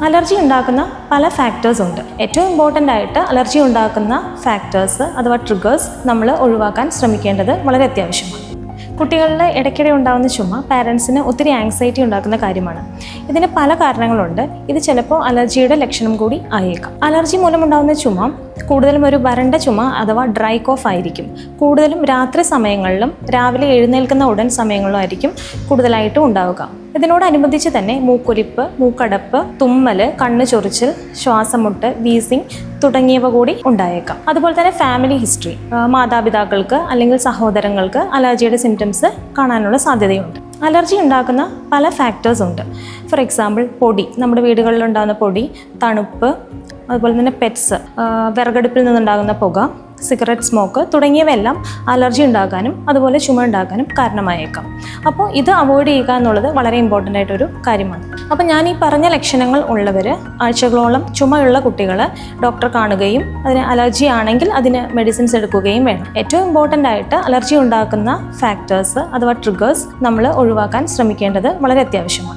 Allergy ഉണ്ടാക്കുന്ന പല factors ഉണ്ട്. ഏറ്റവും ഇമ്പോർട്ടൻ്റ് ആയിട്ട് അലർജി ഉണ്ടാക്കുന്ന ഫാക്ടേഴ്സ് അഥവാ ട്രിഗേഴ്സ് നമ്മൾ ഒഴിവാക്കാൻ ശ്രമിക്കേണ്ടത് വളരെ അത്യാവശ്യമാണ്. കുട്ടികളിൽ ഇടയ്ക്കിടെ ഉണ്ടാകുന്ന ചുമ പാരൻസിന് ഒത്തിരി ആങ്സൈറ്റി ഉണ്ടാക്കുന്ന കാര്യമാണ്. ഇതിന് പല കാരണങ്ങളുണ്ട്. ഇത് ചിലപ്പോൾ അലർജിയുടെ ലക്ഷണം കൂടി ആയേക്കാം. അലർജി മൂലമുണ്ടാകുന്ന ചുമ കൂടുതലും ഒരു വരണ്ട ചുമ അഥവാ ഡ്രൈ കോഫ് ആയിരിക്കും. കൂടുതലും രാത്രി സമയങ്ങളിലും രാവിലെ എഴുന്നേൽക്കുന്ന ഉടൻ സമയങ്ങളിലും ആയിരിക്കും കൂടുതലായിട്ടും ഉണ്ടാവുക. ഇതിനോടനുബന്ധിച്ച് തന്നെ മൂക്കൊലിപ്പ്, മൂക്കടപ്പ്, തുമ്മൽ, കണ്ണ് ചൊറിച്ചിൽ, ശ്വാസമുട്ട്, വീസിങ് തുടങ്ങിയവ കൂടി ഉണ്ടായേക്കാം. അതുപോലെ തന്നെ ഫാമിലി ഹിസ്റ്ററി, മാതാപിതാക്കൾക്ക് അല്ലെങ്കിൽ സഹോദരങ്ങൾക്ക് അലർജിയുടെ സിംറ്റംസ് കാണാനുള്ള സാധ്യതയുണ്ട്. അലർജി ഉണ്ടാക്കുന്ന പല ഫാക്ടേഴ്സ് ഉണ്ട്. ഫോർ എക്സാമ്പിൾ പൊടി, നമ്മുടെ വീടുകളിൽ ഉണ്ടാകുന്ന പൊടി, തണുപ്പ്, അതുപോലെ തന്നെ പെറ്റ്സ്, വിറകടുപ്പിൽ നിന്നുണ്ടാകുന്ന പുക, സിഗരറ്റ് സ്മോക്ക് തുടങ്ങിയവയെല്ലാം അലർജി ഉണ്ടാകാനും അതുപോലെ ചുമ ഉണ്ടാകാനും കാരണമായേക്കാം. അപ്പോൾ ഇത് അവോയ്ഡ് ചെയ്യുക എന്നുള്ളത് വളരെ ഇമ്പോർട്ടൻ്റ് ആയിട്ടൊരു കാര്യമാണ്. അപ്പോൾ ഞാൻ ഈ പറഞ്ഞ ലക്ഷണങ്ങൾ ഉള്ളവർ ആഴ്ചകളോളം ചുമയുള്ള കുട്ടികൾ ഡോക്ടറെ കാണുകയും അതിന് അലർജി ആണെങ്കിൽ അതിന് മെഡിസിൻസ് എടുക്കുകയും വേണം. ഏറ്റവും ഇമ്പോർട്ടൻ്റ് ആയിട്ട് അലർജി ഉണ്ടാക്കുന്ന ഫാക്ടേഴ്സ് അഥവാ ട്രിഗേഴ്സ് നമ്മൾ ഒഴിവാക്കാൻ ശ്രമിക്കേണ്ടത് വളരെ അത്യാവശ്യമാണ്.